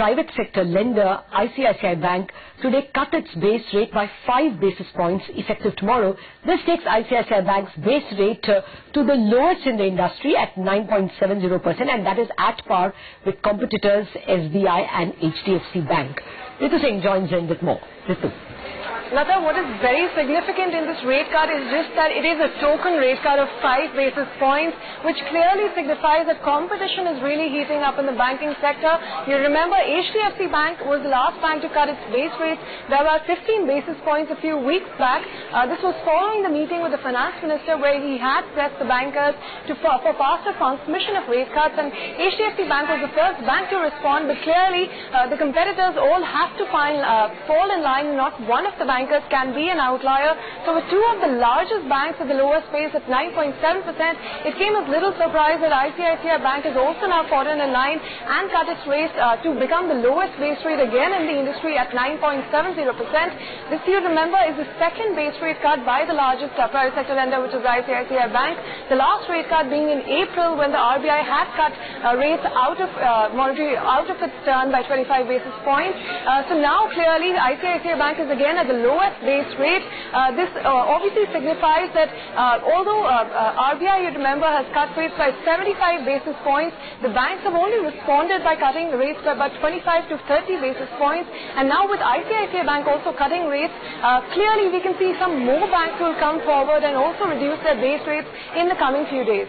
private sector lender ICICI Bank today cut its base rate by 5 basis points effective tomorrow. This takes ICICI Bank's base rate to the lowest in the industry at 9.70%, and that is at par with competitors SBI and HDFC Bank. Ritu Singh joins in with more. Ritu. Lata, what is very significant in this rate cut is just that it is a token rate cut of 5 basis points, which clearly signifies that competition is really heating up in the banking sector. You remember HDFC Bank was the last bank to cut its base rates by about 15 basis points a few weeks back. This was following the meeting with the finance minister where he had pressed the bankers for faster transmission of rate cuts, and HDFC Bank was the first bank to respond, but clearly the competitors all have to fall in line. Not one of the bankers can be an outlier. So with two of the largest banks at the lowest pace at 9.7%, it came as little surprise that ICICI Bank has also now fallen in line and cut its rate to become the lowest base rate again in the industry at 9.70%. This, you remember, is the second base rate cut by the largest private sector lender, which is ICICI Bank. The last rate cut being in April when the RBI had cut rates out of its turn by 25 basis points. So now clearly ICICI Bank is again at the lowest base rate. This obviously signifies that although RBI, you remember, has cut rates by 75 basis points, the banks have only responded by cutting rates by about 25 to 30 basis points. And now with ICICI Bank also cutting rates, clearly we can see some more banks will come forward and also reduce their base rates in the coming few days.